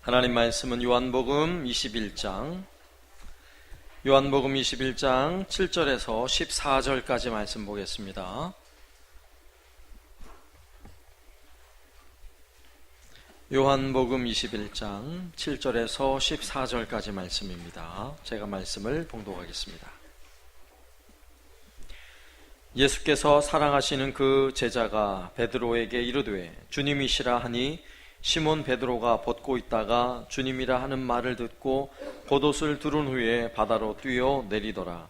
하나님 말씀은 요한복음 21장 7절에서 14절까지 말씀 보겠습니다. 요한복음 21장 7절에서 14절까지 말씀입니다. 제가 말씀을 봉독하겠습니다. 예수께서 사랑하시는 그 제자가 베드로에게 이르되 주님이시라 하니 시몬 베드로가 벗고 있다가 주님이라 하는 말을 듣고 겉옷을 두른 후에 바다로 뛰어 내리더라.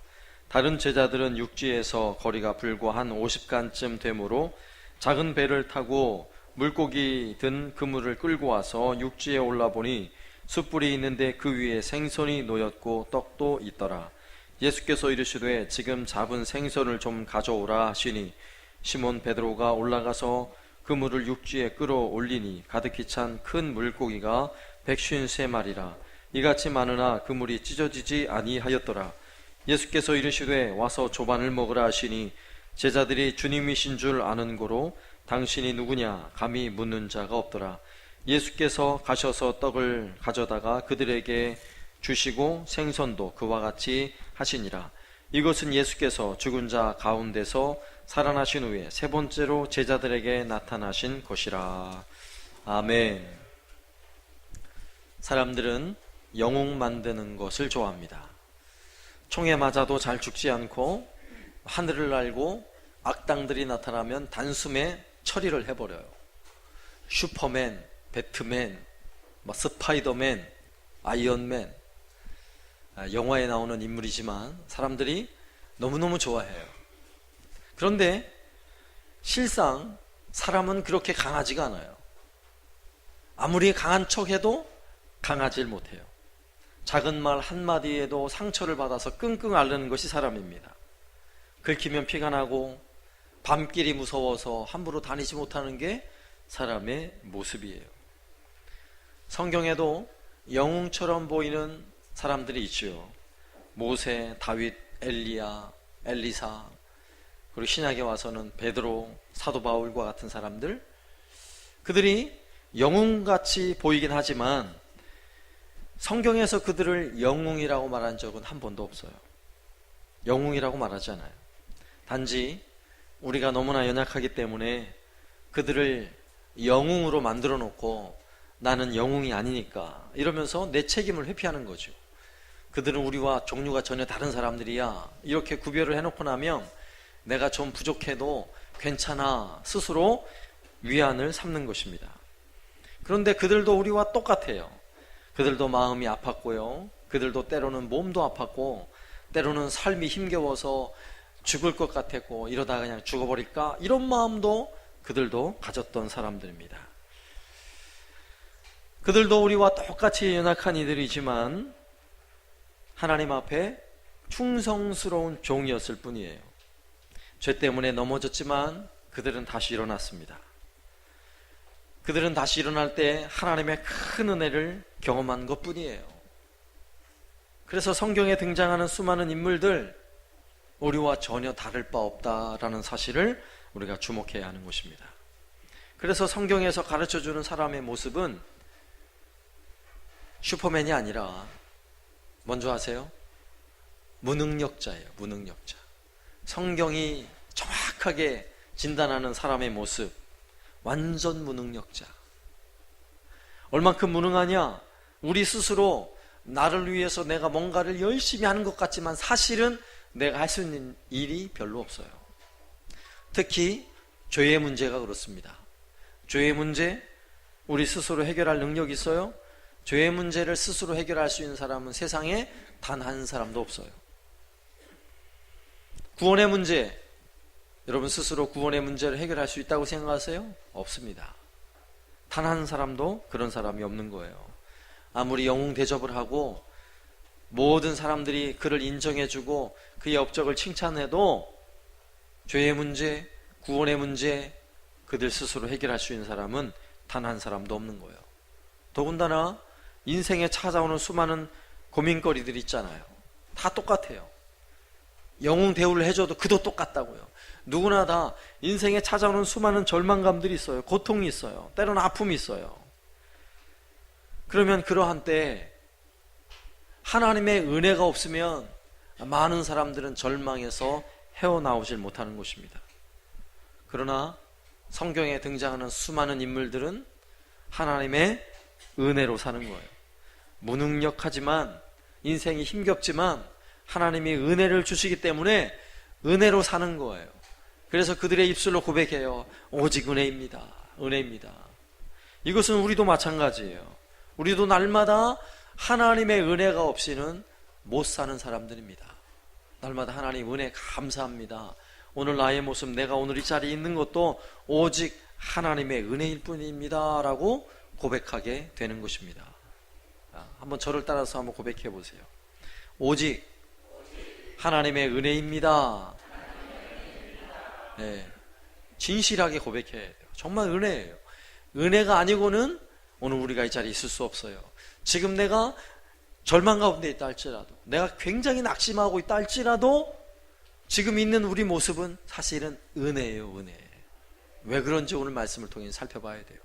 다른 제자들은 육지에서 거리가 불과 한 50간쯤 되므로 작은 배를 타고 물고기 든 그물을 끌고 와서 육지에 올라보니 숯불이 있는데 그 위에 생선이 놓였고 떡도 있더라. 예수께서 이르시되 지금 잡은 생선을 좀 가져오라 하시니 시몬 베드로가 올라가서 그물을 육지에 끌어올리니 가득히 찬 큰 물고기가 153마리라. 이같이 많으나 그물이 찢어지지 아니하였더라. 예수께서 이르시되 와서 조반을 먹으라 하시니 제자들이 주님이신 줄 아는 고로 당신이 누구냐 감히 묻는 자가 없더라. 예수께서 가셔서 떡을 가져다가 그들에게 주시고 생선도 그와 같이 하시니라. 이것은 예수께서 죽은 자 가운데서 살아나신 후에 세 번째로 제자들에게 나타나신 것이라. 아멘. 사람들은 영웅 만드는 것을 좋아합니다. 총에 맞아도 잘 죽지 않고 하늘을 날고 악당들이 나타나면 단숨에 처리를 해버려요. 슈퍼맨, 배트맨, 스파이더맨, 아이언맨, 영화에 나오는 인물이지만 사람들이 너무너무 좋아해요. 그런데 실상 사람은 그렇게 강하지가 않아요. 아무리 강한 척해도 강하질 못해요. 작은 말 한마디에도 상처를 받아서 끙끙 앓는 것이 사람입니다. 긁히면 피가 나고 밤길이 무서워서 함부로 다니지 못하는 게 사람의 모습이에요. 성경에도 영웅처럼 보이는 사람들이 있죠. 모세, 다윗, 엘리야, 엘리사, 그리고 신약에 와서는 베드로, 사도 바울과 같은 사람들, 그들이 영웅같이 보이긴 하지만 성경에서 그들을 영웅이라고 말한 적은 한 번도 없어요. 영웅이라고 말하지 않아요. 단지 우리가 너무나 연약하기 때문에 그들을 영웅으로 만들어 놓고 나는 영웅이 아니니까 이러면서 내 책임을 회피하는 거죠. 그들은 우리와 종류가 전혀 다른 사람들이야, 이렇게 구별을 해놓고 나면 내가 좀 부족해도 괜찮아 스스로 위안을 삼는 것입니다. 그런데 그들도 우리와 똑같아요. 그들도 마음이 아팠고요, 그들도 때로는 몸도 아팠고 때로는 삶이 힘겨워서 죽을 것 같았고 이러다가 그냥 죽어버릴까 이런 마음도 그들도 가졌던 사람들입니다. 그들도 우리와 똑같이 연약한 이들이지만 하나님 앞에 충성스러운 종이었을 뿐이에요. 죄 때문에 넘어졌지만 그들은 다시 일어났습니다. 그들은 다시 일어날 때 하나님의 큰 은혜를 경험한 것뿐이에요. 그래서 성경에 등장하는 수많은 인물들, 우리와 전혀 다를 바 없다라는 사실을 우리가 주목해야 하는 것입니다. 그래서 성경에서 가르쳐주는 사람의 모습은 슈퍼맨이 아니라 먼저 아세요? 무능력자예요. 무능력자. 성경이 정확하게 진단하는 사람의 모습, 완전 무능력자. 얼만큼 무능하냐? 우리 스스로 나를 위해서 내가 뭔가를 열심히 하는 것 같지만 사실은 내가 할 수 있는 일이 별로 없어요. 특히 죄의 문제가 그렇습니다. 죄의 문제, 우리 스스로 해결할 능력이 있어요? 죄의 문제를 스스로 해결할 수 있는 사람은 세상에 단 한 사람도 없어요. 구원의 문제, 여러분 스스로 구원의 문제를 해결할 수 있다고 생각하세요? 없습니다. 단 한 사람도 그런 사람이 없는 거예요. 아무리 영웅 대접을 하고 모든 사람들이 그를 인정해주고 그의 업적을 칭찬해도 죄의 문제, 구원의 문제, 그들 스스로 해결할 수 있는 사람은 단 한 사람도 없는 거예요. 더군다나 인생에 찾아오는 수많은 고민거리들이 있잖아요. 다 똑같아요. 영웅 대우를 해줘도 그도 똑같다고요. 누구나 다 인생에 찾아오는 수많은 절망감들이 있어요. 고통이 있어요. 때로는 아픔이 있어요. 그러면 그러한 때 하나님의 은혜가 없으면 많은 사람들은 절망해서 헤어나오질 못하는 것입니다. 그러나 성경에 등장하는 수많은 인물들은 하나님의 은혜로 사는 거예요. 무능력하지만, 인생이 힘겹지만 하나님이 은혜를 주시기 때문에 은혜로 사는 거예요. 그래서 그들의 입술로 고백해요. 오직 은혜입니다. 은혜입니다. 이것은 우리도 마찬가지예요. 우리도 날마다 하나님의 은혜가 없이는 못 사는 사람들입니다. 날마다 하나님 은혜 감사합니다. 오늘 나의 모습, 내가 오늘 이 자리에 있는 것도 오직 하나님의 은혜일 뿐입니다 라고 고백하게 되는 것입니다. 한번 저를 따라서 한번 고백해 보세요. 오직 하나님의 은혜입니다. 네, 진실하게 고백해야 돼요. 정말 은혜예요. 은혜가 아니고는 오늘 우리가 이 자리에 있을 수 없어요. 지금 내가 절망 가운데 있다 할지라도, 내가 굉장히 낙심하고 있다 할지라도 지금 있는 우리 모습은 사실은 은혜예요. 은혜. 왜 그런지 오늘 말씀을 통해 살펴봐야 돼요.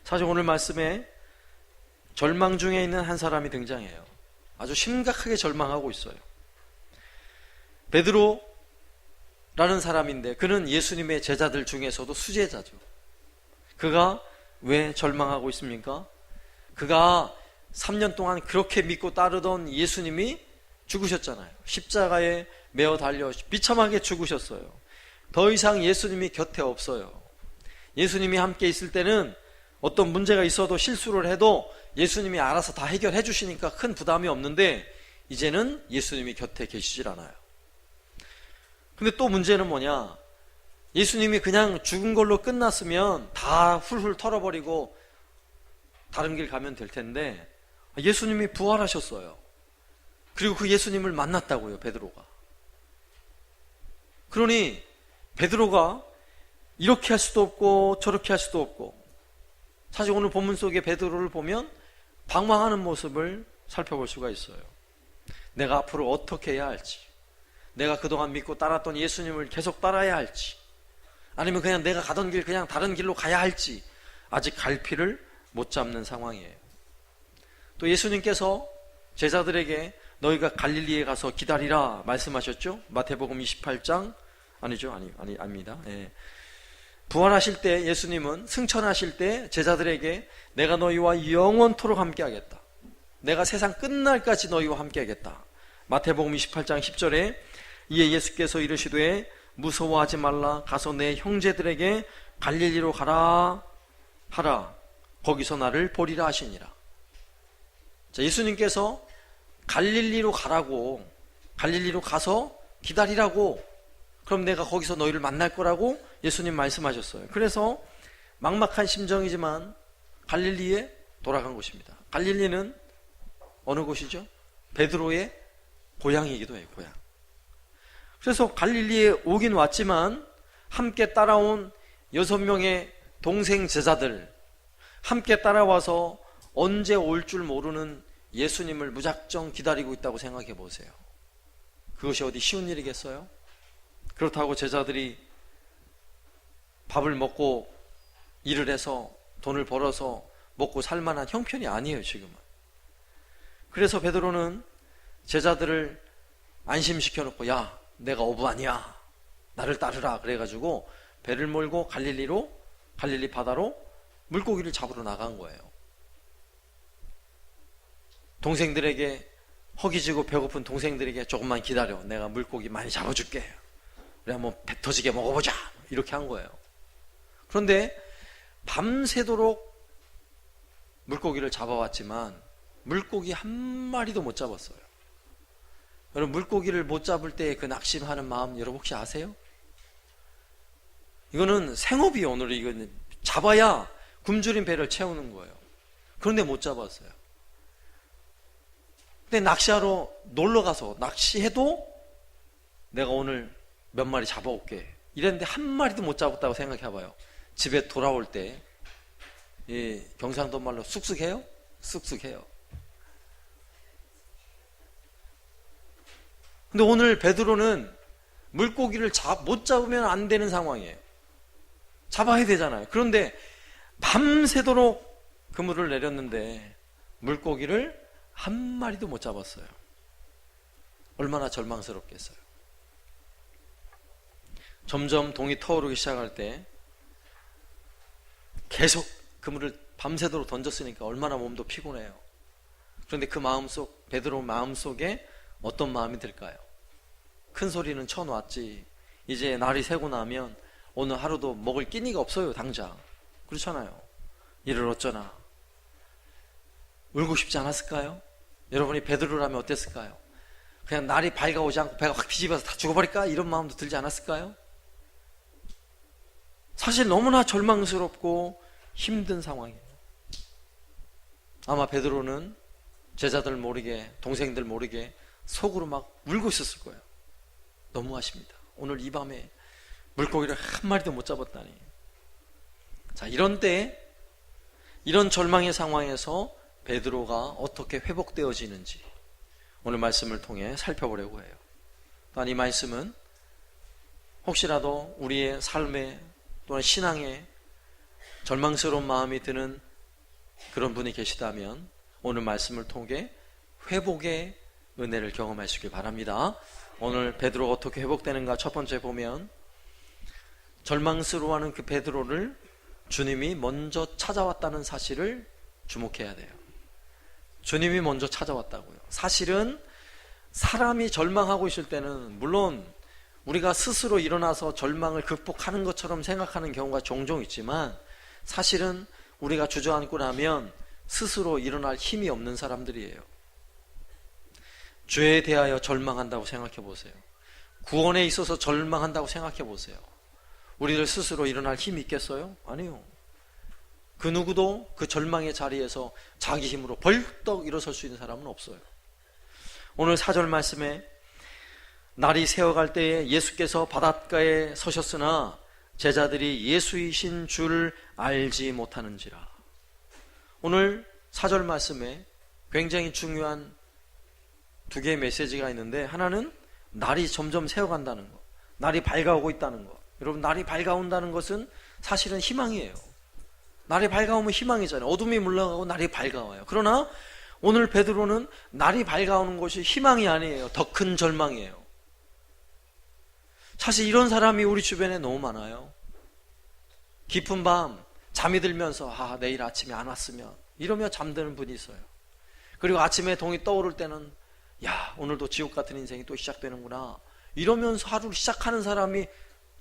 사실 오늘 말씀에 절망 중에 있는 한 사람이 등장해요. 아주 심각하게 절망하고 있어요. 베드로라는 사람인데 그는 예수님의 제자들 중에서도 수제자죠. 그가 왜 절망하고 있습니까? 그가 3년 동안 그렇게 믿고 따르던 예수님이 죽으셨잖아요. 십자가에 매어 달려 비참하게 죽으셨어요. 더 이상 예수님이 곁에 없어요. 예수님이 함께 있을 때는 어떤 문제가 있어도 실수를 해도 예수님이 알아서 다 해결해 주시니까 큰 부담이 없는데 이제는 예수님이 곁에 계시질 않아요. 근데 또 문제는 뭐냐? 예수님이 그냥 죽은 걸로 끝났으면 다 훌훌 털어버리고 다른 길 가면 될 텐데 예수님이 부활하셨어요. 그리고 그 예수님을 만났다고요, 베드로가. 그러니 베드로가 이렇게 할 수도 없고 저렇게 할 수도 없고, 사실 오늘 본문 속에 베드로를 보면 방황하는 모습을 살펴볼 수가 있어요. 내가 앞으로 어떻게 해야 할지, 내가 그동안 믿고 따랐던 예수님을 계속 따라야 할지, 아니면 그냥 내가 가던 길 그냥 다른 길로 가야 할지 아직 갈피를 못 잡는 상황이에요. 또 예수님께서 제자들에게 너희가 갈릴리에 가서 기다리라 말씀하셨죠? 마태복음 28장 아니죠? 아닙니다. 예. 부활하실 때 예수님은 승천하실 때 제자들에게 내가 너희와 영원토록 함께하겠다. 내가 세상 끝날까지 너희와 함께하겠다. 마태복음 28장 10절에 이에 예수께서 이르시되 무서워하지 말라. 가서 내 형제들에게 갈릴리로 가라 하라. 거기서 나를 보리라 하시니라. 자, 예수님께서 갈릴리로 가라고, 갈릴리로 가서 기다리라고, 그럼 내가 거기서 너희를 만날 거라고 예수님 말씀하셨어요. 그래서 막막한 심정이지만 갈릴리에 돌아간 곳입니다. 갈릴리는 어느 곳이죠? 베드로의 고향이기도 해요. 고향. 그래서 갈릴리에 오긴 왔지만 함께 따라온 6명의 동생 제자들, 함께 따라와서 언제 올 줄 모르는 예수님을 무작정 기다리고 있다고 생각해 보세요. 그것이 어디 쉬운 일이겠어요? 그렇다고 제자들이 밥을 먹고 일을 해서 돈을 벌어서 먹고 살 만한 형편이 아니에요, 지금은. 그래서 베드로는 제자들을 안심시켜 놓고, 야, 내가 어부 아니야, 나를 따르라 그래가지고 배를 몰고 갈릴리 바다로 물고기를 잡으러 나간 거예요. 동생들에게, 허기지고 배고픈 동생들에게 조금만 기다려, 내가 물고기 많이 잡아줄게, 우리 한번 배 터지게 먹어보자, 이렇게 한 거예요. 그런데 밤새도록 물고기를 잡아왔지만 물고기 한 마리도 못 잡았어요. 여러분, 물고기를 못 잡을 때 그 낙심하는 마음 여러분 혹시 아세요? 이거는 생업이에요. 오늘 이거는 잡아야 굶주린 배를 채우는 거예요. 그런데 못 잡았어요. 근데 낚시하러 놀러 가서 낚시해도 내가 오늘 몇 마리 잡아올게 이랬는데 한 마리도 못 잡았다고 생각해봐요. 집에 돌아올 때 경상도 말로 쑥쑥해요? 쑥쑥해요. 근데 오늘 베드로는 물고기를 못 잡으면 안 되는 상황이에요. 잡아야 되잖아요. 그런데 밤새도록 그물을 내렸는데 물고기를 한 마리도 못 잡았어요. 얼마나 절망스럽겠어요. 점점 동이 터오르기 시작할 때 계속 그물을 밤새도록 던졌으니까 얼마나 몸도 피곤해요. 그런데 그 마음속, 베드로 마음속에 어떤 마음이 들까요? 큰 소리는 쳐놨지, 이제 날이 새고 나면 오늘 하루도 먹을 끼니가 없어요. 당장 그렇잖아요. 이를 어쩌나. 울고 싶지 않았을까요? 여러분이 베드로라면 어땠을까요? 그냥 날이 밝아오지 않고 배가 확 뒤집어서 다 죽어버릴까? 이런 마음도 들지 않았을까요? 사실 너무나 절망스럽고 힘든 상황이에요. 아마 베드로는 제자들 모르게, 동생들 모르게 속으로 막 울고 있었을 거예요. 너무하십니다. 오늘 이 밤에 물고기를 한 마리도 못 잡았다니. 자, 이런 때, 이런 절망의 상황에서 베드로가 어떻게 회복되어지는지 오늘 말씀을 통해 살펴보려고 해요. 또한 이 말씀은 혹시라도 우리의 삶에 또는 신앙에 절망스러운 마음이 드는 그런 분이 계시다면 오늘 말씀을 통해 회복의 은혜를 경험하시길 바랍니다. 오늘 베드로가 어떻게 회복되는가 첫 번째 보면, 절망스러워하는 그 베드로를 주님이 먼저 찾아왔다는 사실을 주목해야 돼요. 주님이 먼저 찾아왔다고요. 사실은 사람이 절망하고 있을 때는 물론 우리가 스스로 일어나서 절망을 극복하는 것처럼 생각하는 경우가 종종 있지만, 사실은 우리가 주저앉고 나면 스스로 일어날 힘이 없는 사람들이에요. 죄에 대하여 절망한다고 생각해 보세요. 구원에 있어서 절망한다고 생각해 보세요. 우리들 스스로 일어날 힘이 있겠어요? 아니요. 그 누구도 그 절망의 자리에서 자기 힘으로 벌떡 일어설 수 있는 사람은 없어요. 오늘 4절 말씀에 날이 새어갈 때에 예수께서 바닷가에 서셨으나 제자들이 예수이신 줄 알지 못하는지라. 오늘 4절 말씀에 굉장히 중요한 두 개의 메시지가 있는데, 하나는 날이 점점 새어간다는 것, 날이 밝아오고 있다는 것. 여러분, 날이 밝아온다는 것은 사실은 희망이에요. 날이 밝아오면 희망이잖아요. 어둠이 물러가고 날이 밝아와요. 그러나 오늘 베드로는 날이 밝아오는 것이 희망이 아니에요. 더 큰 절망이에요. 사실 이런 사람이 우리 주변에 너무 많아요. 깊은 밤 잠이 들면서 내일 아침에 안 왔으면 이러며 잠드는 분이 있어요. 그리고 아침에 동이 떠오를 때는 오늘도 지옥 같은 인생이 또 시작되는구나 이러면서 하루를 시작하는 사람이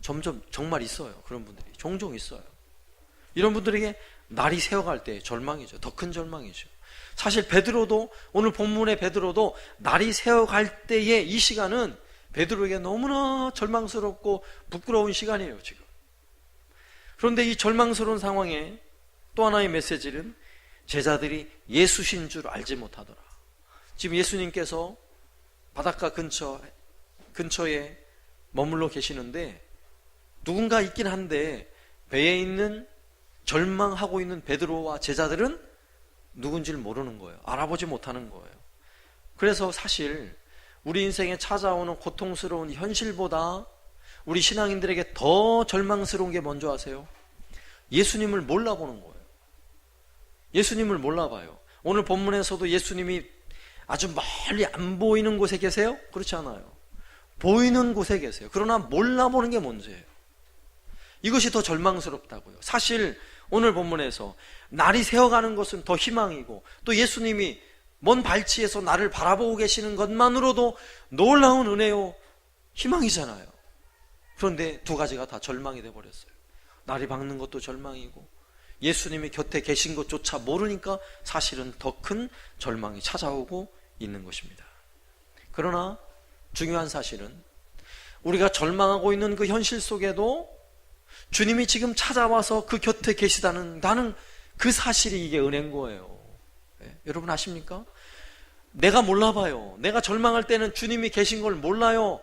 점점 정말 있어요. 그런 분들이 종종 있어요. 이런 분들에게 날이 새어갈 때 절망이죠. 더 큰 절망이죠. 사실 베드로도, 오늘 본문의 베드로도 날이 새어갈 때의 이 시간은 베드로에게 너무나 절망스럽고 부끄러운 시간이에요, 지금. 그런데 이 절망스러운 상황에 또 하나의 메시지는 제자들이 예수신 줄 알지 못하더라. 지금 예수님께서 바닷가 근처에 머물러 계시는데 누군가 있긴 한데 배에 있는 절망하고 있는 베드로와 제자들은 누군지를 모르는 거예요. 알아보지 못하는 거예요. 그래서 사실 우리 인생에 찾아오는 고통스러운 현실보다 우리 신앙인들에게 더 절망스러운 게 뭔지 아세요? 예수님을 몰라보는 거예요. 예수님을 몰라봐요. 오늘 본문에서도 예수님이 아주 멀리 안 보이는 곳에 계세요? 그렇지 않아요. 보이는 곳에 계세요. 그러나 몰라보는 게 문제예요. 이것이 더 절망스럽다고요. 사실 오늘 본문에서 날이 새어가는 것은 더 희망이고, 또 예수님이 먼 발치에서 나를 바라보고 계시는 것만으로도 놀라운 은혜요 희망이잖아요. 그런데 두 가지가 다 절망이 돼버렸어요. 날이 밝는 것도 절망이고 예수님이 곁에 계신 것조차 모르니까 사실은 더 큰 절망이 찾아오고 있는 것입니다. 그러나 중요한 사실은 우리가 절망하고 있는 그 현실 속에도 주님이 지금 찾아와서 그 곁에 계시다는, 나는 그 사실이 이게 은혜인 거예요. 네, 여러분 아십니까? 내가 몰라봐요. 내가 절망할 때는 주님이 계신 걸 몰라요.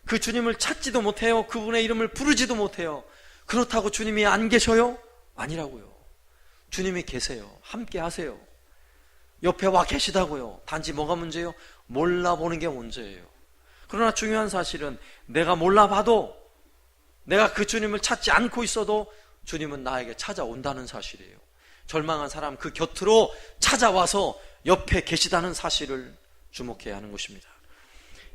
그 주님을 찾지도 못해요. 그분의 이름을 부르지도 못해요. 그렇다고 주님이 안 계셔요? 아니라고요. 주님이 계세요. 함께 하세요. 옆에 와 계시다고요. 단지 뭐가 문제예요? 몰라보는 게 문제예요. 그러나 중요한 사실은 내가 몰라봐도, 내가 그 주님을 찾지 않고 있어도 주님은 나에게 찾아온다는 사실이에요. 절망한 사람 그 곁으로 찾아와서 옆에 계시다는 사실을 주목해야 하는 것입니다.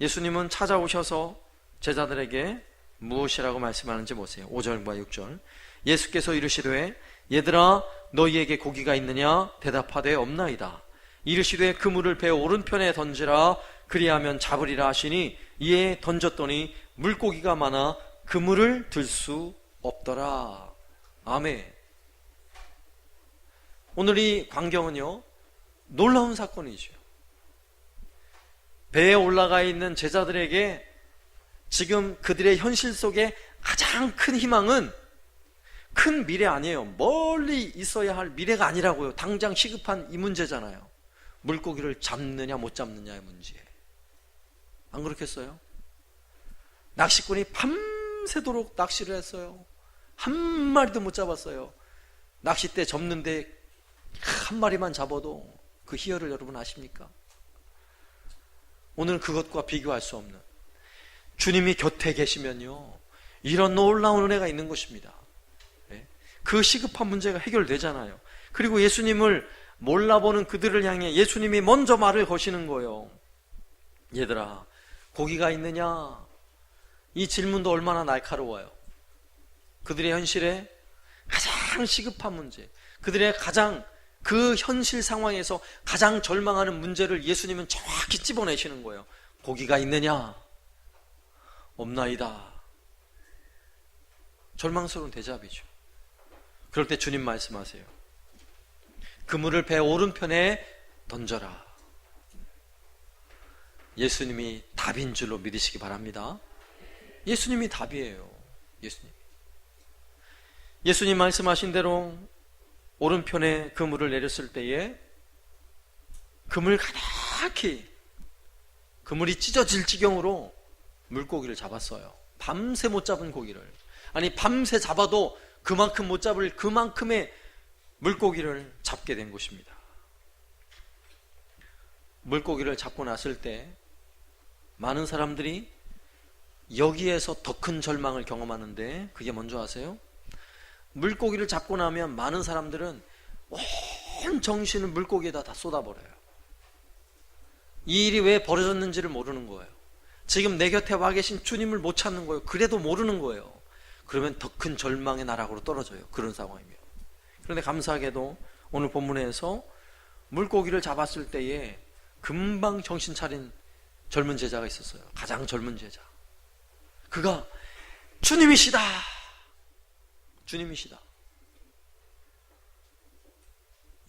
예수님은 찾아오셔서 제자들에게 무엇이라고 말씀하는지 보세요. 5절과 6절. 예수께서 이르시되 얘들아 너희에게 고기가 있느냐? 대답하되 없나이다. 이르시되 그물을 배 오른편에 던지라 그리하면 잡으리라 하시니 이에 던졌더니 물고기가 많아 그물을 들 수 없더라. 아멘. 오늘 이 광경은요, 놀라운 사건이죠. 배에 올라가 있는 제자들에게 지금 그들의 현실 속에 가장 큰 희망은 큰 미래 아니에요. 멀리 있어야 할 미래가 아니라고요. 당장 시급한 이 문제잖아요. 물고기를 잡느냐 못 잡느냐의 문제. 안 그렇겠어요? 낚시꾼이 밤새도록 낚시를 했어요. 한 마리도 못 잡았어요. 낚싯대 접는데 한 마리만 잡아도 그 희열을 여러분 아십니까? 오늘은 그것과 비교할 수 없는, 주님이 곁에 계시면요 이런 놀라운 은혜가 있는 것입니다. 그 시급한 문제가 해결되잖아요. 그리고 예수님을 몰라보는 그들을 향해 예수님이 먼저 말을 거시는 거예요. 얘들아 고기가 있느냐? 이 질문도 얼마나 날카로워요. 그들의 현실에 가장 시급한 문제, 그들의 가장 그 현실 상황에서 가장 절망하는 문제를 예수님은 정확히 찝어내시는 거예요. 고기가 있느냐? 없나이다. 절망스러운 대답이죠. 그럴 때 주님 말씀하세요. 그물을 배 오른편에 던져라. 예수님이 답인 줄로 믿으시기 바랍니다. 예수님이 답이에요. 예수님 말씀하신 대로 오른편에 그물을 내렸을 때에 그물 가득히, 그물이 찢어질 지경으로 물고기를 잡았어요. 밤새 못 잡은 고기를, 아니 밤새 잡아도 그만큼 못 잡을 그만큼의 물고기를 잡게 된 것입니다. 물고기를 잡고 났을 때 많은 사람들이 여기에서 더 큰 절망을 경험하는데, 그게 뭔지 아세요? 물고기를 잡고 나면 많은 사람들은 온 정신을 물고기에다 다 쏟아버려요. 이 일이 왜 벌어졌는지를 모르는 거예요. 지금 내 곁에 와 계신 주님을 못 찾는 거예요. 그래도 모르는 거예요. 그러면 더 큰 절망의 나락으로 떨어져요. 그런 상황이면. 그런데 감사하게도 오늘 본문에서 물고기를 잡았을 때에 금방 정신 차린 젊은 제자가 있었어요. 가장 젊은 제자. 그가 주님이시다. 주님이시다.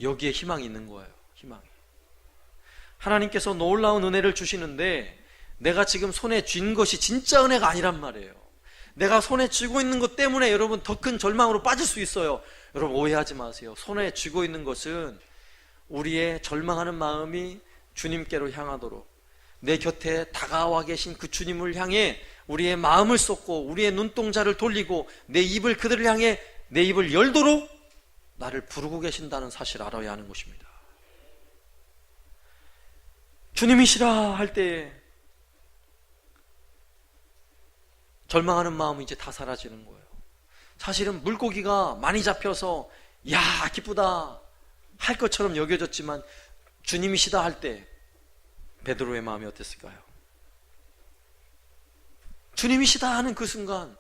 여기에 희망이 있는 거예요. 희망이. 하나님께서 놀라운 은혜를 주시는데 내가 지금 손에 쥔 것이 진짜 은혜가 아니란 말이에요. 내가 손에 쥐고 있는 것 때문에 여러분 더 큰 절망으로 빠질 수 있어요. 여러분 오해하지 마세요. 손에 쥐고 있는 것은 우리의 절망하는 마음이 주님께로 향하도록, 내 곁에 다가와 계신 그 주님을 향해 우리의 마음을 쏟고 우리의 눈동자를 돌리고 내 입을 그들을 향해 내 입을 열도록 나를 부르고 계신다는 사실을 알아야 하는 것입니다. 주님이시라 할 때 절망하는 마음은 이제 다 사라지는 거예요. 사실은 물고기가 많이 잡혀서 야 기쁘다 할 것처럼 여겨졌지만 주님이시다 할 때 베드로의 마음이 어땠을까요? 주님이시다 하는 그 순간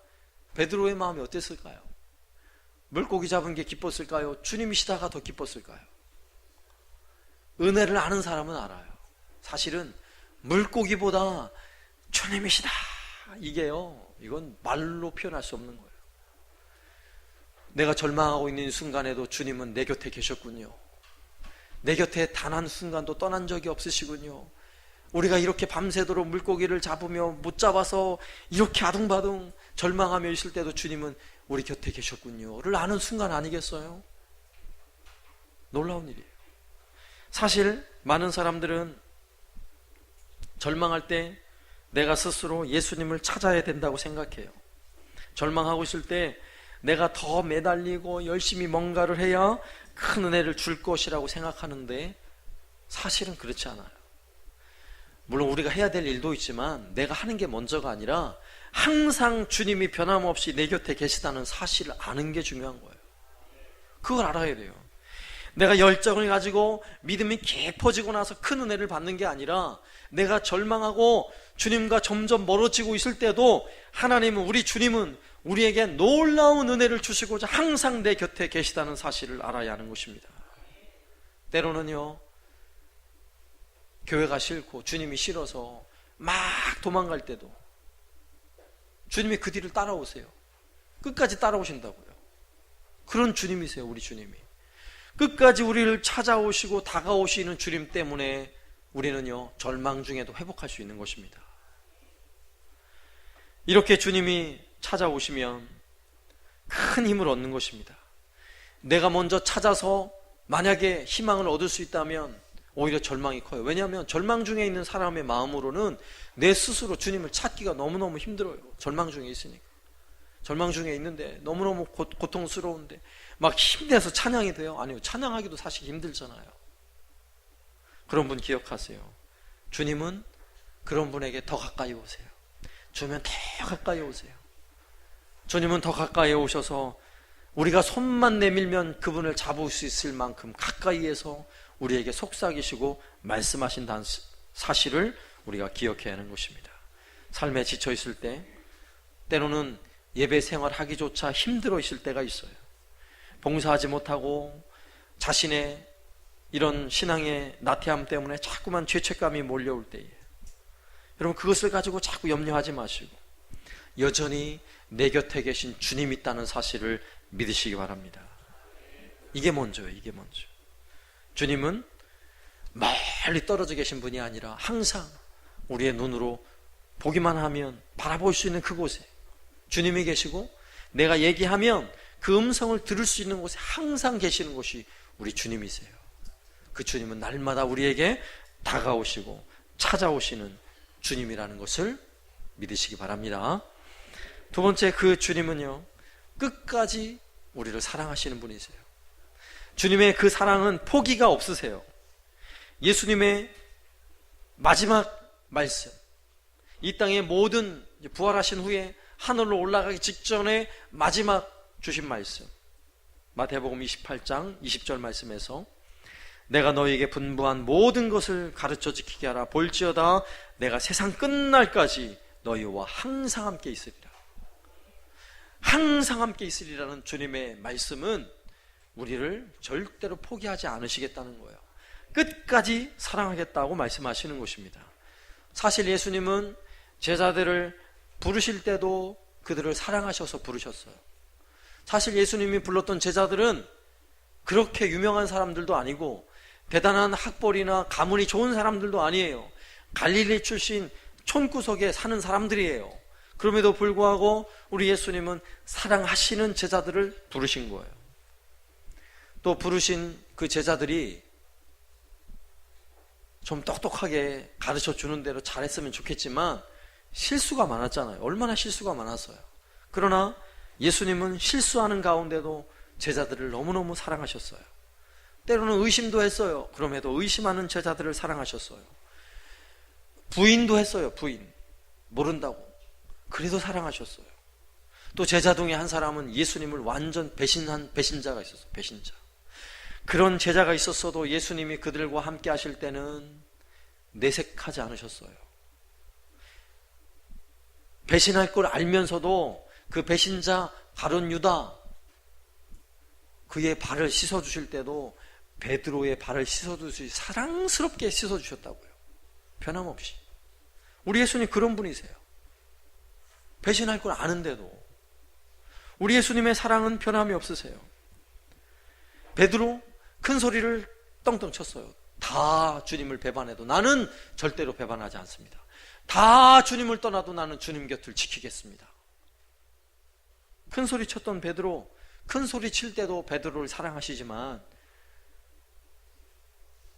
베드로의 마음이 어땠을까요? 물고기 잡은 게 기뻤을까요? 주님이시다가 더 기뻤을까요? 은혜를 아는 사람은 알아요. 사실은 물고기보다 주님이시다 이게요, 이건 말로 표현할 수 없는 거예요. 내가 절망하고 있는 순간에도 주님은 내 곁에 계셨군요. 내 곁에 단 한 순간도 떠난 적이 없으시군요. 우리가 이렇게 밤새도록 물고기를 잡으며 못 잡아서 이렇게 아둥바둥 절망하며 있을 때도 주님은 우리 곁에 계셨군요를 아는 순간 아니겠어요? 놀라운 일이에요. 사실 많은 사람들은 절망할 때 내가 스스로 예수님을 찾아야 된다고 생각해요. 절망하고 있을 때 내가 더 매달리고 열심히 뭔가를 해야 큰 은혜를 줄 것이라고 생각하는데 사실은 그렇지 않아요. 물론 우리가 해야 될 일도 있지만 내가 하는 게 먼저가 아니라 항상 주님이 변함없이 내 곁에 계시다는 사실을 아는 게 중요한 거예요. 그걸 알아야 돼요. 내가 열정을 가지고 믿음이 깊어지고 나서 큰 은혜를 받는 게 아니라 내가 절망하고 주님과 점점 멀어지고 있을 때도 하나님은, 우리 주님은 우리에게 놀라운 은혜를 주시고자 항상 내 곁에 계시다는 사실을 알아야 하는 것입니다. 때로는요, 교회가 싫고 주님이 싫어서 막 도망갈 때도 주님이 그 뒤를 따라오세요. 끝까지 따라오신다고요. 그런 주님이세요. 우리 주님이 끝까지 우리를 찾아오시고 다가오시는 주님 때문에 우리는요, 절망 중에도 회복할 수 있는 것입니다. 이렇게 주님이 찾아오시면 큰 힘을 얻는 것입니다. 내가 먼저 찾아서 만약에 희망을 얻을 수 있다면 오히려 절망이 커요. 왜냐하면 절망 중에 있는 사람의 마음으로는 내 스스로 주님을 찾기가 너무너무 힘들어요. 절망 중에 있으니까. 절망 중에 있는데 너무너무 고통스러운데 막 힘내서 찬양이 돼요? 아니요, 찬양하기도 사실 힘들잖아요. 그런 분 기억하세요. 주님은 그런 분에게 더 가까이 오세요. 주면 더 가까이 오세요. 주님은 더 가까이 오셔서 우리가 손만 내밀면 그분을 잡을 수 있을 만큼 가까이에서 우리에게 속삭이시고 말씀하신다는 사실을 우리가 기억해야 하는 것입니다. 삶에 지쳐 있을 때, 때로는 예배 생활하기조차 힘들어 있을 때가 있어요. 봉사하지 못하고 자신의 이런 신앙의 나태함 때문에 자꾸만 죄책감이 몰려올 때에, 여러분 그것을 가지고 자꾸 염려하지 마시고 여전히 내 곁에 계신 주님이 있다는 사실을 믿으시기 바랍니다. 이게 먼저예요. 이게 먼저. 주님은 멀리 떨어져 계신 분이 아니라 항상 우리의 눈으로 보기만 하면 바라볼 수 있는 그곳에 주님이 계시고, 내가 얘기하면 그 음성을 들을 수 있는 곳에 항상 계시는 곳이 우리 주님이세요. 그 주님은 날마다 우리에게 다가오시고 찾아오시는 주님이라는 것을 믿으시기 바랍니다. 두 번째, 그 주님은요, 끝까지 우리를 사랑하시는 분이세요. 주님의 그 사랑은 포기가 없으세요. 예수님의 마지막 말씀, 이 땅의 모든 부활하신 후에 하늘로 올라가기 직전에 마지막 주신 말씀, 마태복음 28장 20절 말씀에서 내가 너희에게 분부한 모든 것을 가르쳐 지키게 하라. 볼지어다 내가 세상 끝날까지 너희와 항상 함께 있으리라. 항상 함께 있으리라는 주님의 말씀은 우리를 절대로 포기하지 않으시겠다는 거예요. 끝까지 사랑하겠다고 말씀하시는 것입니다. 사실 예수님은 제자들을 부르실 때도 그들을 사랑하셔서 부르셨어요. 사실 예수님이 불렀던 제자들은 그렇게 유명한 사람들도 아니고 대단한 학벌이나 가문이 좋은 사람들도 아니에요. 갈릴리 출신 촌구석에 사는 사람들이에요. 그럼에도 불구하고 우리 예수님은 사랑하시는 제자들을 부르신 거예요. 또 부르신 그 제자들이 좀 똑똑하게 가르쳐 주는 대로 잘했으면 좋겠지만 실수가 많았잖아요. 얼마나 실수가 많았어요. 그러나 예수님은 실수하는 가운데도 제자들을 너무너무 사랑하셨어요. 때로는 의심도 했어요. 그럼에도 의심하는 제자들을 사랑하셨어요. 부인도 했어요. 부인. 모른다고. 그래도 사랑하셨어요. 또 제자 중에 한 사람은 예수님을 완전 배신한 배신자가 있었어요. 배신자. 그런 제자가 있었어도 예수님이 그들과 함께 하실 때는 내색하지 않으셨어요. 배신할 걸 알면서도 그 배신자 가룟 유다, 그의 발을 씻어주실 때도 베드로의 발을 씻어주시 사랑스럽게 씻어주셨다고요. 변함없이. 우리 예수님 그런 분이세요. 배신할 걸 아는데도 우리 예수님의 사랑은 변함이 없으세요. 베드로 큰 소리를 떵떵 쳤어요. 다 주님을 배반해도 나는 절대로 배반하지 않습니다. 다 주님을 떠나도 나는 주님 곁을 지키겠습니다. 큰 소리 쳤던 베드로, 큰 소리 칠 때도 베드로를 사랑하시지만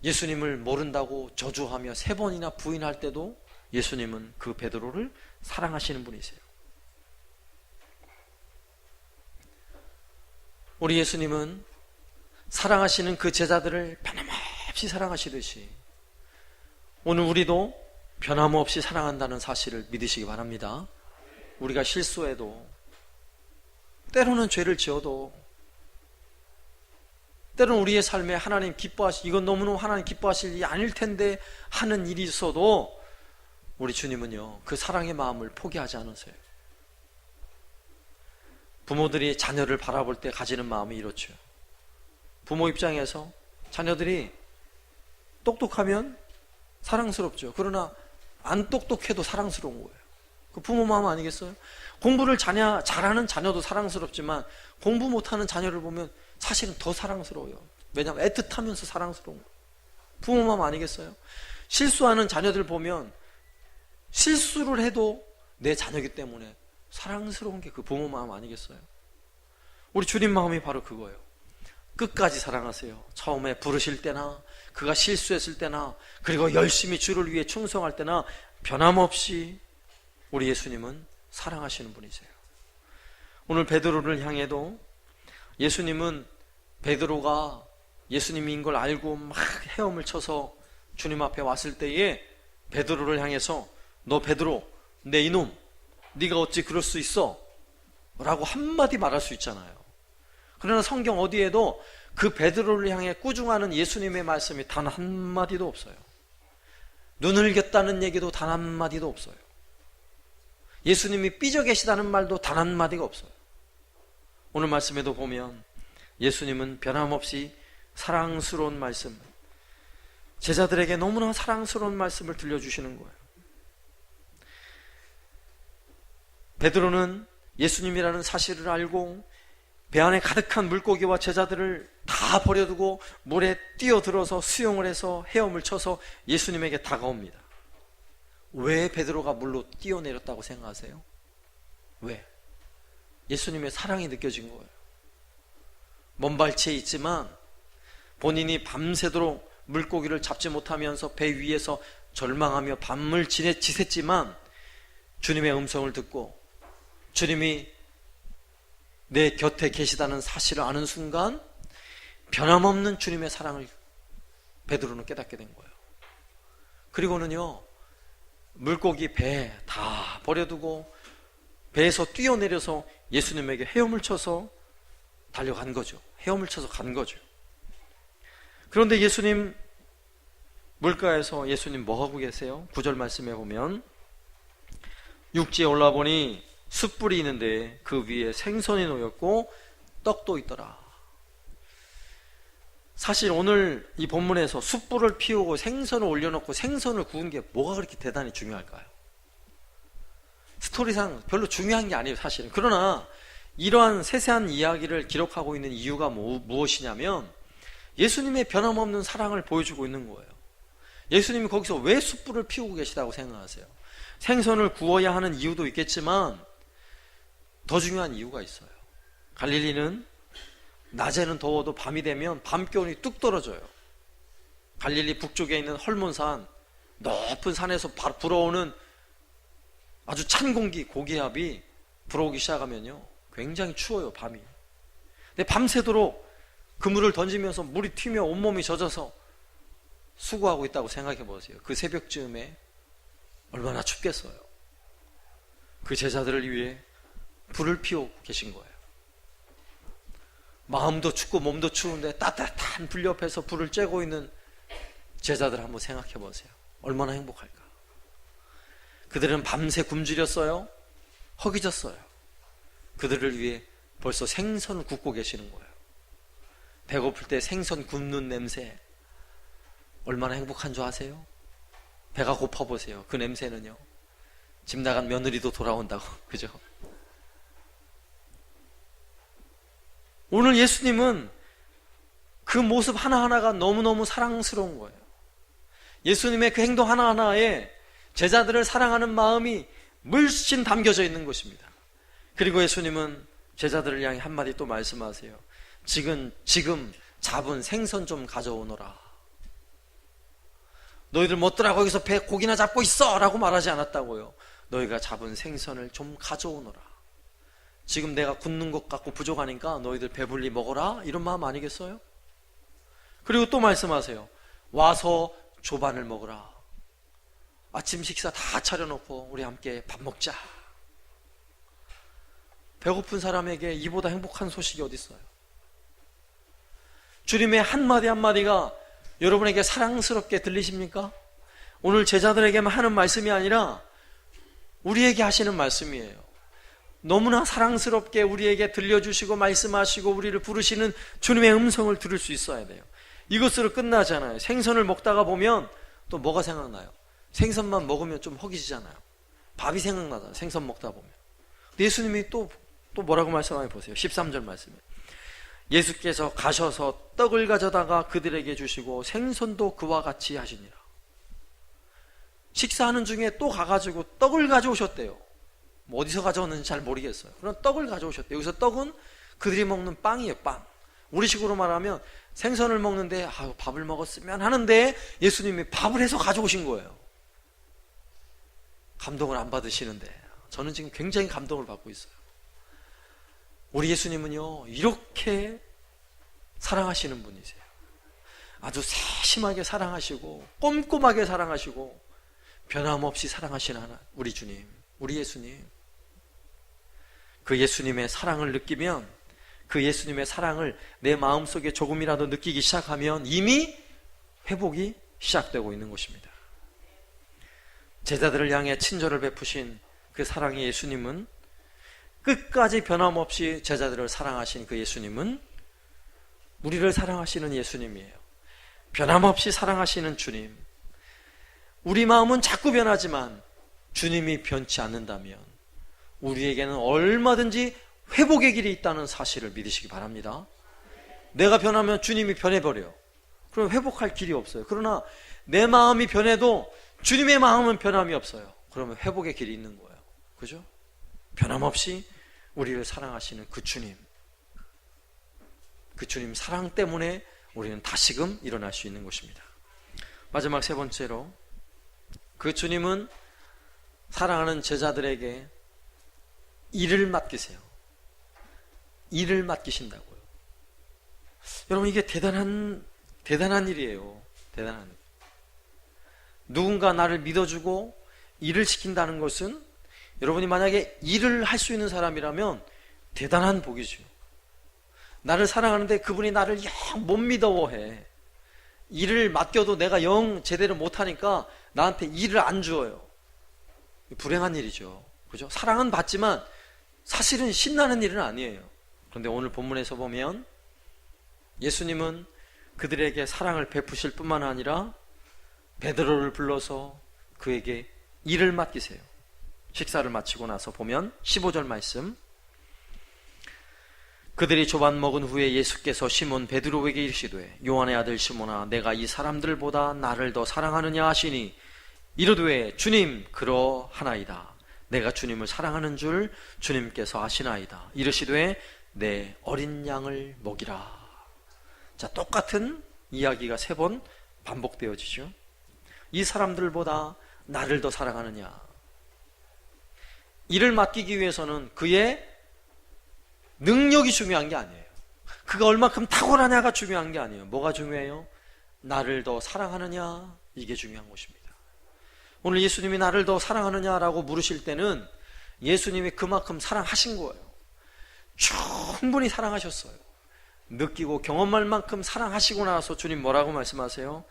예수님을 모른다고 저주하며 3번이나 부인할 때도 예수님은 그 베드로를 사랑하시는 분이세요. 우리 예수님은 사랑하시는 그 제자들을 변함없이 사랑하시듯이 오늘 우리도 변함없이 사랑한다는 사실을 믿으시기 바랍니다. 우리가 실수해도, 때로는 죄를 지어도 때로는 우리의 삶에 하나님 이건 너무너무 하나님 기뻐하실 일이 아닐 텐데 하는 일이 있어도 우리 주님은요, 그 사랑의 마음을 포기하지 않으세요. 부모들이 자녀를 바라볼 때 가지는 마음이 이렇죠. 부모 입장에서 자녀들이 똑똑하면 사랑스럽죠. 그러나 안 똑똑해도 사랑스러운 거예요. 그 부모 마음 아니겠어요? 공부를 잘하는 자녀도 사랑스럽지만 공부 못하는 자녀를 보면 사실은 더 사랑스러워요. 왜냐하면 애틋하면서 사랑스러운 거예요. 부모 마음 아니겠어요? 실수하는 자녀들 보면 실수를 해도 내 자녀이기 때문에 사랑스러운 게 그 부모 마음 아니겠어요? 우리 주님 마음이 바로 그거예요. 끝까지 사랑하세요. 처음에 부르실 때나 그가 실수했을 때나 그리고 열심히 주를 위해 충성할 때나 변함없이 우리 예수님은 사랑하시는 분이세요. 오늘 베드로를 향해도 예수님은 베드로가 예수님인 걸 알고 막 헤엄을 쳐서 주님 앞에 왔을 때에 베드로를 향해서 너 베드로, 내 이놈, 네가 어찌 그럴 수 있어? 라고 한마디 말할 수 있잖아요. 그러나 성경 어디에도 그 베드로를 향해 꾸중하는 예수님의 말씀이 단 한마디도 없어요. 눈을 겼다는 얘기도 단 한마디도 없어요. 예수님이 삐져 계시다는 말도 단 한마디가 없어요. 오늘 말씀에도 보면 예수님은 변함없이 사랑스러운 말씀, 제자들에게 너무나 사랑스러운 말씀을 들려주시는 거예요. 베드로는 예수님이라는 사실을 알고 배 안에 가득한 물고기와 제자들을 다 버려두고 물에 뛰어들어서 수영을 해서 헤엄을 쳐서 예수님에게 다가옵니다. 왜 베드로가 물로 뛰어내렸다고 생각하세요? 왜? 예수님의 사랑이 느껴진 거예요. 먼발치에 있지만 본인이 밤새도록 물고기를 잡지 못하면서 배 위에서 절망하며 밤을 지샜지만 주님의 음성을 듣고 주님이 내 곁에 계시다는 사실을 아는 순간 변함없는 주님의 사랑을 베드로는 깨닫게 된 거예요. 그리고는요, 물고기 배 다 버려두고 배에서 뛰어내려서 예수님에게 헤엄을 쳐서 달려간 거죠. 헤엄을 쳐서 간 거죠. 그런데 예수님 물가에서 예수님 뭐하고 계세요? 9절 말씀에 보면 육지에 올라보니 숯불이 있는데 그 위에 생선이 놓였고 떡도 있더라. 사실 오늘 이 본문에서 숯불을 피우고 생선을 올려놓고 생선을 구운 게 뭐가 그렇게 대단히 중요할까요? 스토리상 별로 중요한 게 아니에요, 사실은. 그러나 이러한 세세한 이야기를 기록하고 있는 이유가 무엇이냐면 예수님의 변함없는 사랑을 보여주고 있는 거예요. 예수님이 거기서 왜 숯불을 피우고 계시다고 생각하세요? 생선을 구워야 하는 이유도 있겠지만 더 중요한 이유가 있어요. 갈릴리는 낮에는 더워도 밤이 되면 밤기온이 뚝 떨어져요. 갈릴리 북쪽에 있는 헐몬산, 높은 산에서 바로 불어오는 아주 찬 공기, 고기압이 불어오기 시작하면요 굉장히 추워요, 밤이. 근데 밤새도록 그물을 던지면서 물이 튀며 온몸이 젖어서 수고하고 있다고 생각해 보세요. 그 새벽쯤에 얼마나 춥겠어요. 그 제자들을 위해 불을 피우고 계신 거예요. 마음도 춥고 몸도 추운데 따뜻한 불 옆에서 불을 쬐고 있는 제자들 한번 생각해 보세요. 얼마나 행복할까. 그들은 밤새 굶주렸어요. 허기졌어요. 그들을 위해 벌써 생선을 굽고 계시는 거예요. 배고플 때 생선 굽는 냄새 얼마나 행복한 줄 아세요? 배가 고파 보세요. 그 냄새는요 집 나간 며느리도 돌아온다고. 그죠? 오늘 예수님은 그 모습 하나하나가 너무너무 사랑스러운 거예요. 예수님의 그 행동 하나하나에 제자들을 사랑하는 마음이 물씬 담겨져 있는 것입니다. 그리고 예수님은 제자들을 향해 한마디 또 말씀하세요. 지금 잡은 생선 좀 가져오너라. 너희들 뭐더라 거기서 배 고기나 잡고 있어 라고 말하지 않았다고요. 너희가 잡은 생선을 좀 가져오너라. 지금 내가 굽는 것 같고 부족하니까 너희들 배불리 먹어라, 이런 마음 아니겠어요? 그리고 또 말씀하세요. 와서 조반을 먹으라. 아침 식사 다 차려놓고 우리 함께 밥 먹자. 배고픈 사람에게 이보다 행복한 소식이 어디 있어요? 주님의 한마디 한마디가 여러분에게 사랑스럽게 들리십니까? 오늘 제자들에게만 하는 말씀이 아니라 우리에게 하시는 말씀이에요. 너무나 사랑스럽게 우리에게 들려주시고 말씀하시고 우리를 부르시는 주님의 음성을 들을 수 있어야 돼요. 이것으로 끝나잖아요. 생선을 먹다가 보면 또 뭐가 생각나요? 생선만 먹으면 좀 허기지잖아요. 밥이 생각나잖아요. 생선 먹다 보면. 예수님이 또 뭐라고 말씀하냐 보세요. 13절 말씀에 예수께서 가셔서 떡을 가져다가 그들에게 주시고 생선도 그와 같이 하시니라. 식사하는 중에 또 가가지고 떡을 가져오셨대요. 뭐 어디서 가져왔는지 잘 모르겠어요. 그런 떡을 가져오셨대요. 여기서 떡은 그들이 먹는 빵이에요. 빵. 우리식으로 말하면 생선을 먹는데 밥을 먹었으면 하는데 예수님이 밥을 해서 가져오신 거예요. 감동을 안 받으시는데 저는 지금 굉장히 감동을 받고 있어요. 우리 예수님은요 이렇게 사랑하시는 분이세요. 아주 세심하게 사랑하시고 꼼꼼하게 사랑하시고 변함없이 사랑하시는 하나, 우리 주님, 우리 예수님. 그 예수님의 사랑을 느끼면, 그 예수님의 사랑을 내 마음속에 조금이라도 느끼기 시작하면 이미 회복이 시작되고 있는 것입니다. 제자들을 향해 친절을 베푸신 그 사랑의 예수님은, 끝까지 변함없이 제자들을 사랑하신 그 예수님은 우리를 사랑하시는 예수님이에요. 변함없이 사랑하시는 주님. 우리 마음은 자꾸 변하지만 주님이 변치 않는다면 우리에게는 얼마든지 회복의 길이 있다는 사실을 믿으시기 바랍니다. 내가 변하면 주님이 변해버려요. 그럼 회복할 길이 없어요. 그러나 내 마음이 변해도 주님의 마음은 변함이 없어요. 그러면 회복의 길이 있는 거예요. 그죠? 변함없이 우리를 사랑하시는 그 주님, 그 주님 사랑 때문에 우리는 다시금 일어날 수 있는 것입니다. 마지막 세 번째로, 그 주님은 사랑하는 제자들에게 일을 맡기세요. 일을 맡기신다고요. 여러분, 이게 대단한 일이에요. 대단한 일. 누군가 나를 믿어주고 일을 시킨다는 것은, 여러분이 만약에 일을 할 수 있는 사람이라면 대단한 복이죠. 나를 사랑하는데 그분이 나를 영 못 믿어해. 일을 맡겨도 내가 영 제대로 못하니까 나한테 일을 안 주어요. 불행한 일이죠. 그죠? 사랑은 받지만 사실은 신나는 일은 아니에요. 그런데 오늘 본문에서 보면 예수님은 그들에게 사랑을 베푸실 뿐만 아니라 베드로를 불러서 그에게 일을 맡기세요. 식사를 마치고 나서 보면 15절 말씀, 그들이 조반 먹은 후에 예수께서 시몬 베드로에게 이르시되 요한의 아들 시몬아, 내가 이 사람들보다 나를 더 사랑하느냐 하시니 이르되 주님 그러하나이다. 내가 주님을 사랑하는 줄 주님께서 아시나이다. 이르시되 내 어린 양을 먹이라. 자, 똑같은 이야기가 3번 반복되어지죠. 이 사람들보다 나를 더 사랑하느냐. 일을 맡기기 위해서는 그의 능력이 중요한 게 아니에요. 그가 얼마큼 탁월하냐가 중요한 게 아니에요. 뭐가 중요해요? 나를 더 사랑하느냐, 이게 중요한 것입니다. 오늘 예수님이 나를 더 사랑하느냐라고 물으실 때는 예수님이 그만큼 사랑하신 거예요. 충분히 사랑하셨어요. 느끼고 경험할 만큼 사랑하시고 나서 주님 뭐라고 말씀하세요?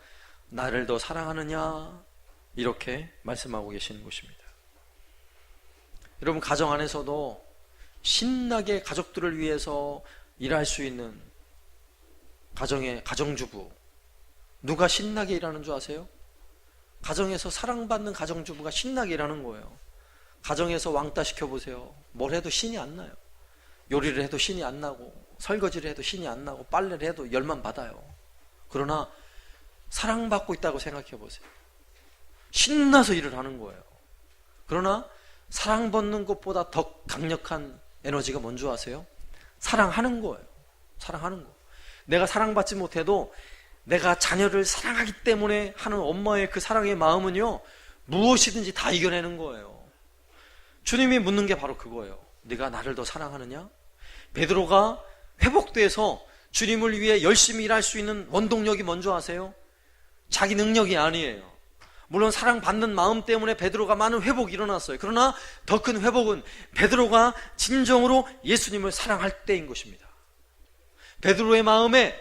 나를 더 사랑하느냐, 이렇게 말씀하고 계시는 것입니다. 여러분, 가정 안에서도 신나게 가족들을 위해서 일할 수 있는 가정의 가정주부, 누가 신나게 일하는 줄 아세요? 가정에서 사랑받는 가정주부가 신나게 일하는 거예요. 가정에서 왕따 시켜보세요. 뭘 해도 신이 안 나요. 요리를 해도 신이 안 나고, 설거지를 해도 신이 안 나고, 빨래를 해도 열만 받아요. 그러나 사랑받고 있다고 생각해 보세요. 신나서 일을 하는 거예요. 그러나 사랑받는 것보다 더 강력한 에너지가 뭔지 아세요? 사랑하는 거예요. 사랑하는 거. 내가 사랑받지 못해도 내가 자녀를 사랑하기 때문에 하는 엄마의 그 사랑의 마음은요, 무엇이든지 다 이겨내는 거예요. 주님이 묻는 게 바로 그거예요. 네가 나를 더 사랑하느냐? 베드로가 회복돼서 주님을 위해 열심히 일할 수 있는 원동력이 뭔지 아세요? 자기 능력이 아니에요. 물론 사랑받는 마음 때문에 베드로가 많은 회복이 일어났어요. 그러나 더 큰 회복은 베드로가 진정으로 예수님을 사랑할 때인 것입니다. 베드로의 마음에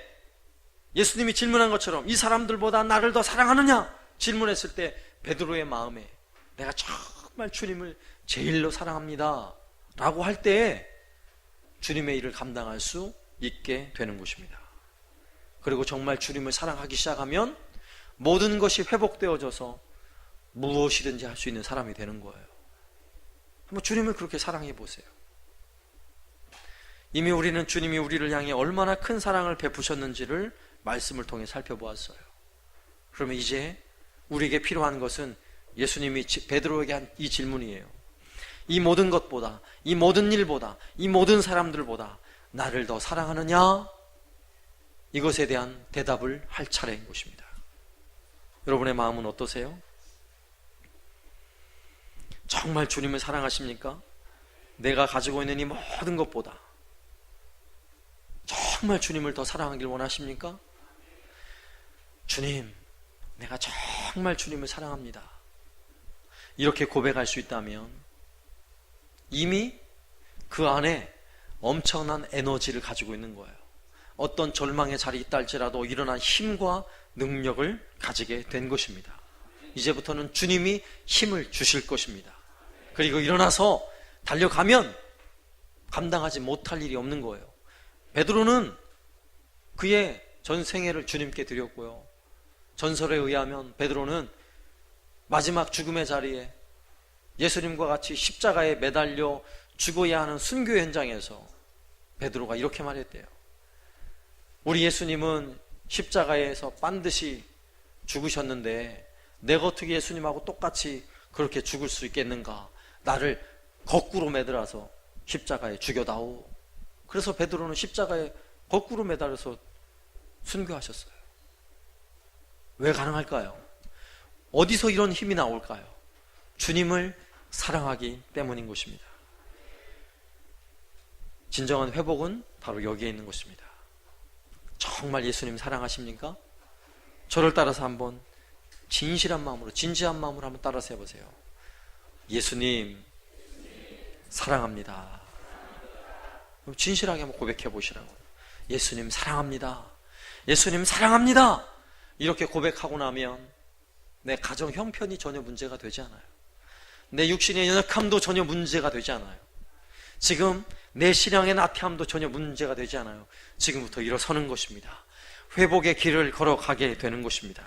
예수님이 질문한 것처럼 이 사람들보다 나를 더 사랑하느냐 질문했을 때 베드로의 마음에 내가 정말 주님을 제일로 사랑합니다 라고 할 때에 주님의 일을 감당할 수 있게 되는 것입니다. 그리고 정말 주님을 사랑하기 시작하면 모든 것이 회복되어져서 무엇이든지 할 수 있는 사람이 되는 거예요. 한번 주님을 그렇게 사랑해 보세요. 이미 우리는 주님이 우리를 향해 얼마나 큰 사랑을 베푸셨는지를 말씀을 통해 살펴보았어요. 그러면 이제 우리에게 필요한 것은 예수님이 베드로에게 한 이 질문이에요. 이 모든 것보다, 이 모든 일보다, 이 모든 사람들보다 나를 더 사랑하느냐? 이것에 대한 대답을 할 차례인 것입니다. 여러분의 마음은 어떠세요? 정말 주님을 사랑하십니까? 내가 가지고 있는 이 모든 것보다 정말 주님을 더 사랑하길 원하십니까? 주님, 내가 정말 주님을 사랑합니다. 이렇게 고백할 수 있다면 이미 그 안에 엄청난 에너지를 가지고 있는 거예요. 어떤 절망의 자리에 있다 할지라도 일어난 힘과 능력을 가지게 된 것입니다. 이제부터는 주님이 힘을 주실 것입니다. 그리고 일어나서 달려가면 감당하지 못할 일이 없는 거예요. 베드로는 그의 전 생애를 주님께 드렸고요. 전설에 의하면 베드로는 마지막 죽음의 자리에 예수님과 같이 십자가에 매달려 죽어야 하는 순교 현장에서 베드로가 이렇게 말했대요. 우리 예수님은 십자가에서 반드시 죽으셨는데 내가 어떻게 예수님하고 똑같이 그렇게 죽을 수 있겠는가? 나를 거꾸로 매달아서 십자가에 죽여다오. 그래서 베드로는 십자가에 거꾸로 매달아서 순교하셨어요. 왜 가능할까요? 어디서 이런 힘이 나올까요? 주님을 사랑하기 때문인 것입니다. 진정한 회복은 바로 여기에 있는 것입니다. 정말 예수님 사랑하십니까? 저를 따라서 한번 진실한 마음으로, 진지한 마음으로 한번 따라서 해보세요. 예수님 사랑합니다. 진실하게 한번 고백해 보시라고요. 예수님 사랑합니다. 예수님 사랑합니다. 이렇게 고백하고 나면 내 가정 형편이 전혀 문제가 되지 않아요. 내 육신의 연약함도 전혀 문제가 되지 않아요. 지금 내 신앙의 나태함도 전혀 문제가 되지 않아요. 지금부터 일어서는 것입니다. 회복의 길을 걸어가게 되는 것입니다.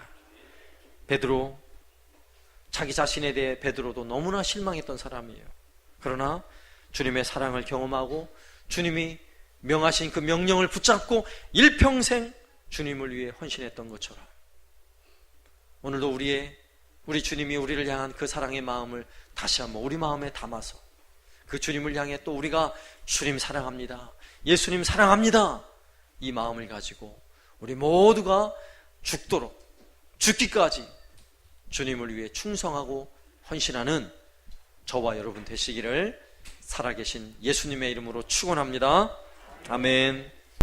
베드로, 자기 자신에 대해 베드로도 너무나 실망했던 사람이에요. 그러나 주님의 사랑을 경험하고 주님이 명하신 그 명령을 붙잡고 일평생 주님을 위해 헌신했던 것처럼 오늘도 우리 주님이 우리를 향한 그 사랑의 마음을 다시 한번 우리 마음에 담아서 그 주님을 향해 또 우리가 주님 사랑합니다, 예수님 사랑합니다, 이 마음을 가지고 우리 모두가 죽도록, 죽기까지 주님을 위해 충성하고 헌신하는 저와 여러분 되시기를 살아계신 예수님의 이름으로 축원합니다. 아멘.